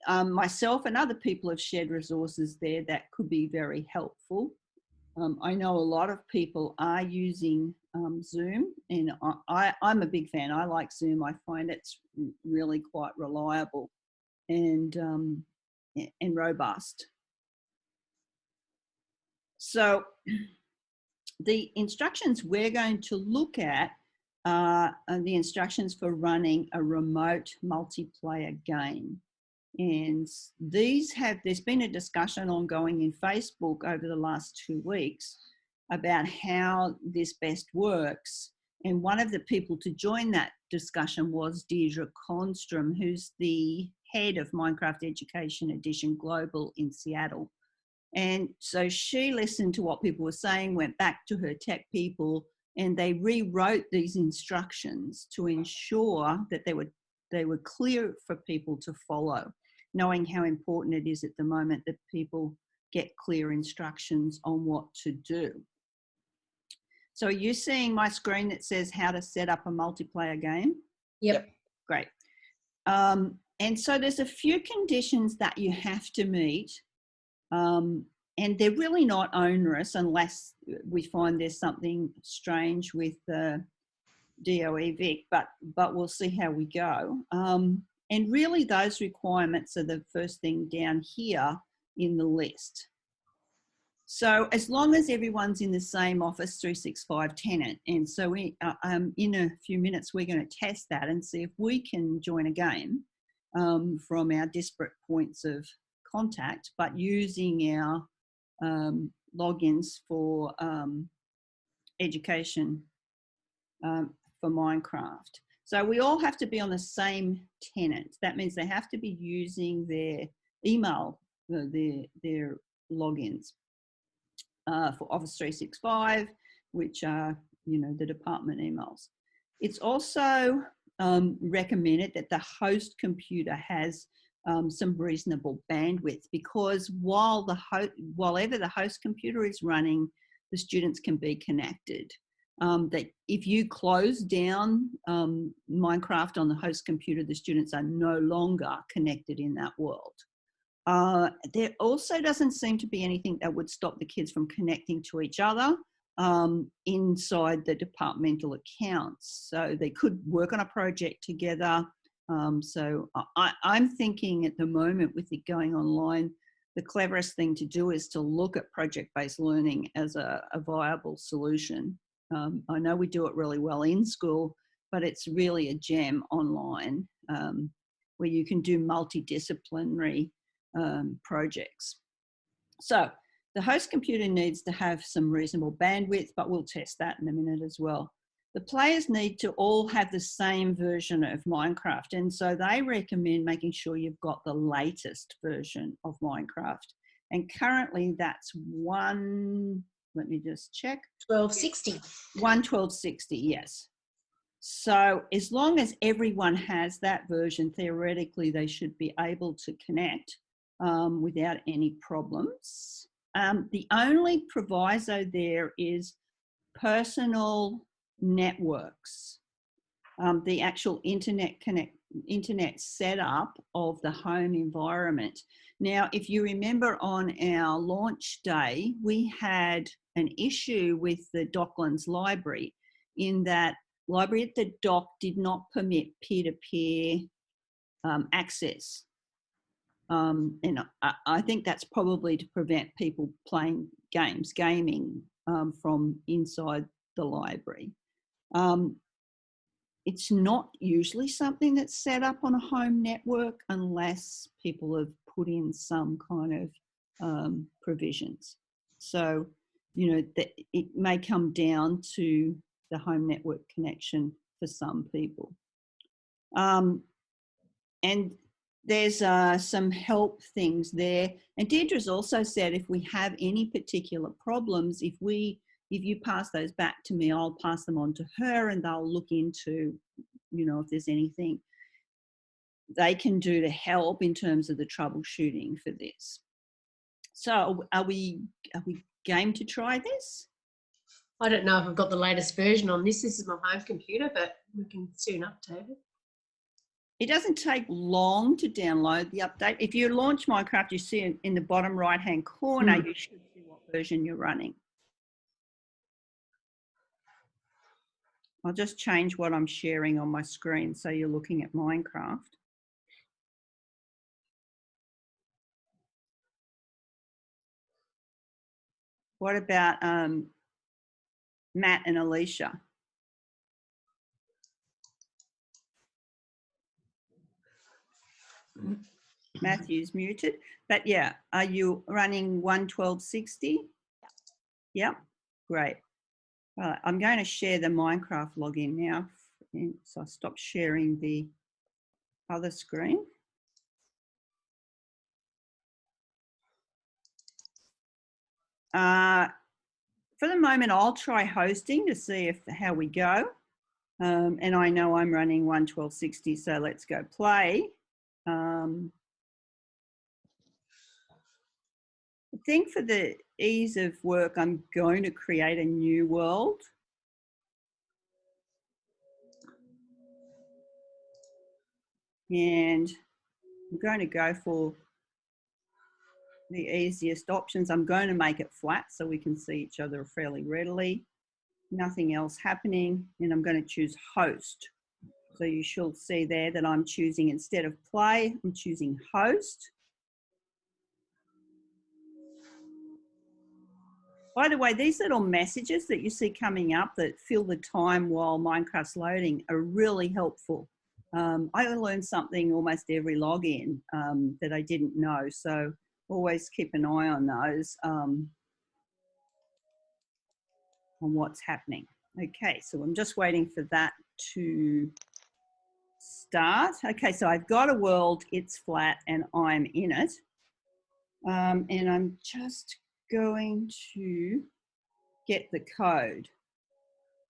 myself and other people have shared resources there that could be very helpful. I know a lot of people are using Zoom, and I'm a big fan. I like Zoom. I find it's really quite reliable and robust. So the instructions we're going to look at are the instructions for running a remote multiplayer game. And there's been a discussion ongoing in Facebook over the last 2 weeks about how this best works. And one of the people to join that discussion was Deirdre Constrom, who's the head of Minecraft Education Edition Global in Seattle. And so she listened to what people were saying, went back to her tech people, and they rewrote these instructions to ensure that they were clear for people to follow, knowing how important it is at the moment that people get clear instructions on what to do. So are you seeing my screen that says how to set up a multiplayer game? Yep. Great. And so there's a few conditions that you have to meet. And they're really not onerous unless we find there's something strange with the DOE Vic, but we'll see how we go. And really those requirements are the first thing down here in the list. So as long as everyone's in the same Office 365 tenant, and so in a few minutes we're going to test that and see if we can join a game from our disparate points of contact, but using our logins for education for Minecraft. So we all have to be on the same tenant. That means they have to be using their email, their logins for Office 365, which are, the department emails. It's also recommended that the host computer has some reasonable bandwidth, because wherever the host computer is running, the students can be connected. That if you close down Minecraft on the host computer, the students are no longer connected in that world. There also doesn't seem to be anything that would stop the kids from connecting to each other inside the departmental accounts. So they could work on a project together. So I'm thinking at the moment, with it going online, the cleverest thing to do is to look at project-based learning as a viable solution. I know we do it really well in school, but it's really a gem online where you can do multidisciplinary projects. So the host computer needs to have some reasonable bandwidth, but we'll test that in a minute as well. The players need to all have the same version of Minecraft, and so they recommend making sure you've got the latest version of Minecraft. And currently that's let me just check. 1260. 1.12.60, yes. So as long as everyone has that version, theoretically they should be able to connect without any problems. The only proviso there is personal networks, the actual internet setup of the home environment. Now, if you remember on our launch day, we had an issue with the Docklands Library, in that Library at the Dock did not permit peer-to-peer access. And I think that's probably to prevent people playing gaming from inside the library. It's not usually something that's set up on a home network unless people have put in some kind of provisions. So, it may come down to the home network connection for some people. And there's some help things there. And Deirdre's also said if we have any particular problems, if you pass those back to me, I'll pass them on to her and they'll look into, if there's anything they can do to help in terms of the troubleshooting for this. So are we game to try this? I don't know if I've got the latest version on this. This is my home computer, but we can soon update it. It doesn't take long to download the update. If you launch Minecraft, you see in the bottom right-hand corner, you should see what version you're running. I'll just change what I'm sharing on my screen so you're looking at Minecraft. What about Matt and Alicia? Matthew's muted, but yeah, are you running 1.12.60? Yep, great. I'm going to share the Minecraft login now. So I'll stop sharing the other screen. For the moment, I'll try hosting to see how we go. And I know I'm running 1.12.60, so let's go play. I think for the ease of work, I'm going to create a new world. And I'm going to go for the easiest options. I'm going to make it flat so we can see each other fairly readily. Nothing else happening. And I'm going to choose host. So you should see there that I'm choosing, instead of play, I'm choosing host. By the way, these little messages that you see coming up that fill the time while Minecraft's loading are really helpful. I learned something almost every login that I didn't know. So always keep an eye on those, on what's happening. Okay, so I'm just waiting for that to start. Okay, so I've got a world, it's flat, and I'm in it. And I'm just going to get the code.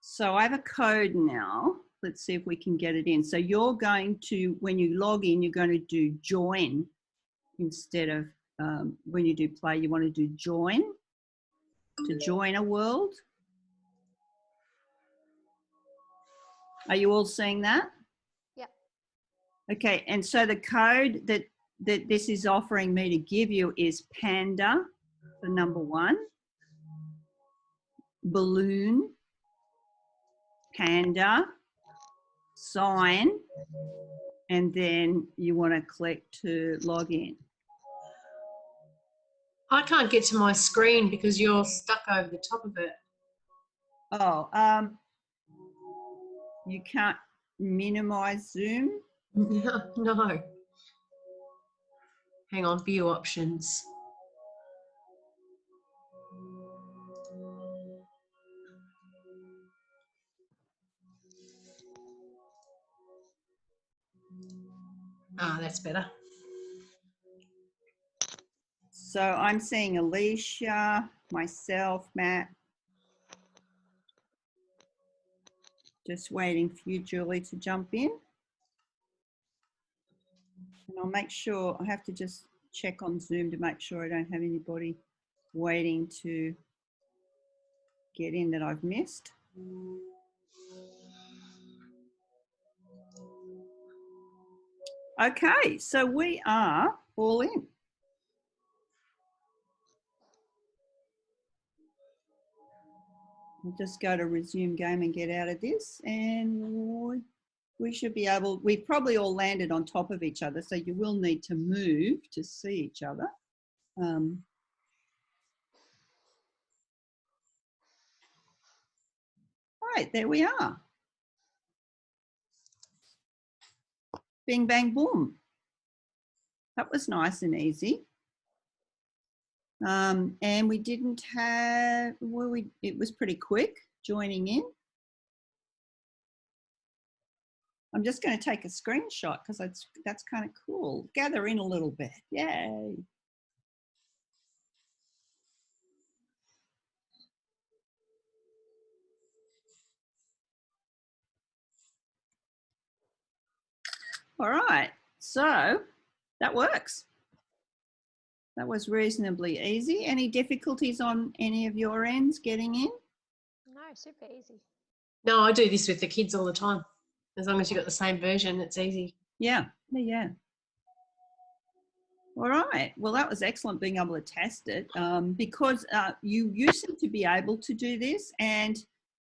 So I have a code now. Let's see if we can get it in. So you're going to, when you log in, you're going to do join instead of, when you do play, you want to do join, to join a world. Are you all seeing that? Yep. Okay, and so the code that this is offering me to give you is panda, the number 1, balloon, panda, sign, and then you want to click to log in. I can't get to my screen because you're stuck over the top of it. Oh, you can't minimize Zoom? No. Hang on, view options. Ah, that's better. So I'm seeing Alicia, myself, Matt. Just waiting for you, Julie, to jump in. And I'll make sure, I have to just check on Zoom to make sure I don't have anybody waiting to get in that I've missed. Okay, so we are all in. I'll just go to resume game and get out of this, and we should be able, we've probably all landed on top of each other, so you will need to move to see each other. Right, there we are. Bing, bang, boom. That was nice and easy. And we didn't have, well, it was pretty quick joining in. I'm just going to take a screenshot because that's kind of cool. Gather in a little bit. Yay. All right, so that works. That was reasonably easy. Any difficulties on any of your ends getting in? No, super easy. No, I do this with the kids all the time. As long as you've got the same version, it's easy. Yeah, yeah. All right. Well, that was excellent being able to test it because you used to be able to do this, and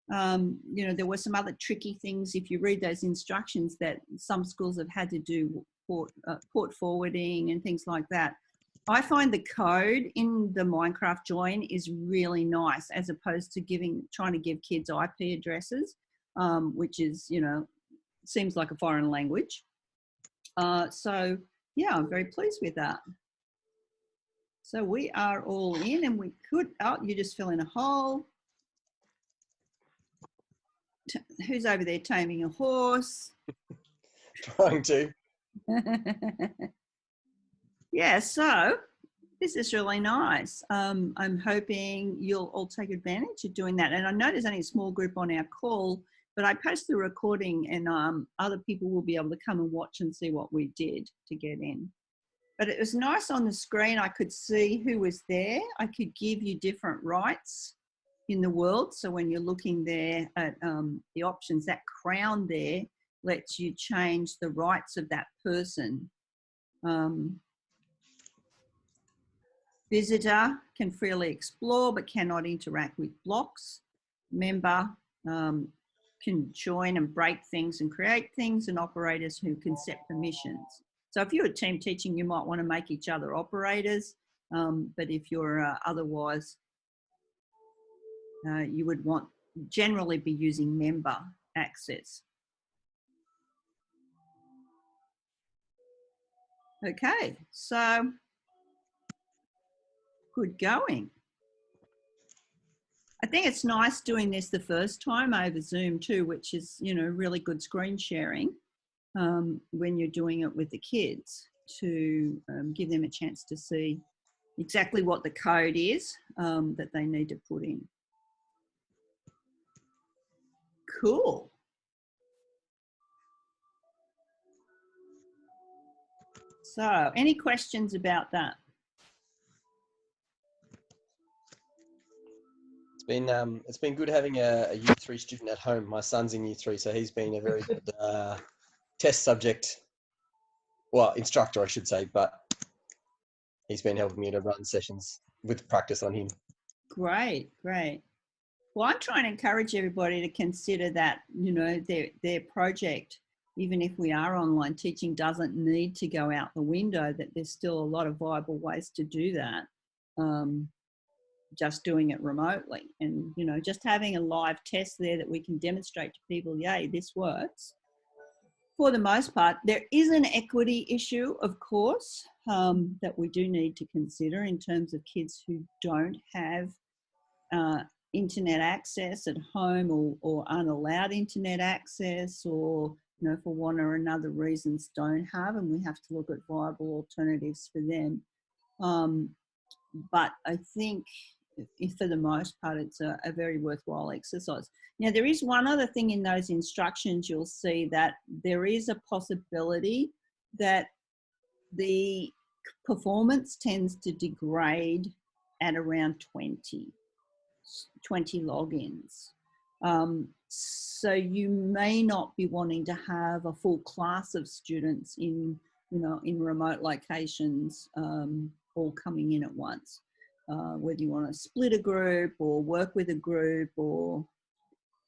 you know, there were some other tricky things if you read those instructions that some schools have had to do port forwarding and things like that. I find the code in the Minecraft join is really nice as opposed to trying to give kids IP addresses, which is, you know, seems like a foreign language. So yeah, I'm very pleased with that. So we are all in, and we could, oh, you just fill in a hole. Who's over there taming a horse? Trying to. Yeah, so this is really nice. I'm hoping you'll all take advantage of doing that. And I know there's only a small group on our call, but I post the recording, and other people will be able to come and watch and see what we did to get in. But it was nice on the screen. I could see who was there. I could give you different rights in the world. So when you're looking there at the options, that crown there lets you change the rights of that person. Visitor can freely explore but cannot interact with blocks. Member can join and break things and create things, and operators who can set permissions. So if you're a team teaching, you might want to make each other operators, but if you're otherwise, you would want generally be using member access. Okay, so good going. I think it's nice doing this the first time over Zoom too, which is, you know, really good screen sharing when you're doing it with the kids to give them a chance to see exactly what the code is that they need to put in. Cool. So any questions about that? It's been good having a Year 3 student at home. My son's in Year 3, so he's been a very good test subject. Well, instructor, I should say, but he's been helping me to run sessions with practice on him. Great, great. Well, I'm trying to encourage everybody to consider that, you know, their project, even if we are online teaching, doesn't need to go out the window, that there's still a lot of viable ways to do that. Just doing it remotely, and, you know, just having a live test there that we can demonstrate to people, yay, this works. For the most part, there is an equity issue, of course, that we do need to consider in terms of kids who don't have internet access at home, or aren't allowed internet access, or, you know, for one or another reasons don't have, and we have to look at viable alternatives for them. But I think for the most part, it's a very worthwhile exercise. Now, there is one other thing in those instructions. You'll see that there is a possibility that the performance tends to degrade at around 20 logins. So you may not be wanting to have a full class of students in, you know, in remote locations, all coming in at once. Whether you want to split a group or work with a group, or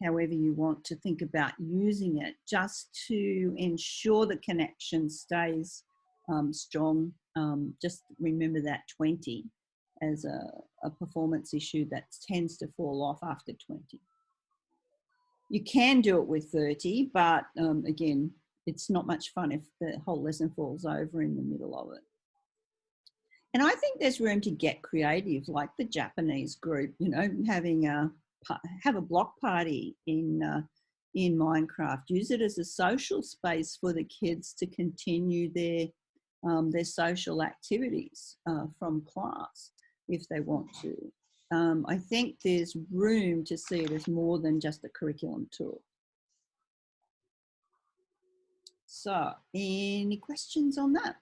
however you want to think about using it, just to ensure the connection stays strong. Just remember that 20 as a performance issue that tends to fall off after 20. You can do it with 30, but again, it's not much fun if the whole lesson falls over in the middle of it. And I think there's room to get creative, like the Japanese group, you know, have a block party in Minecraft. Use it as a social space for the kids to continue their social activities from class if they want to. I think there's room to see it as more than just a curriculum tool. So, any questions on that?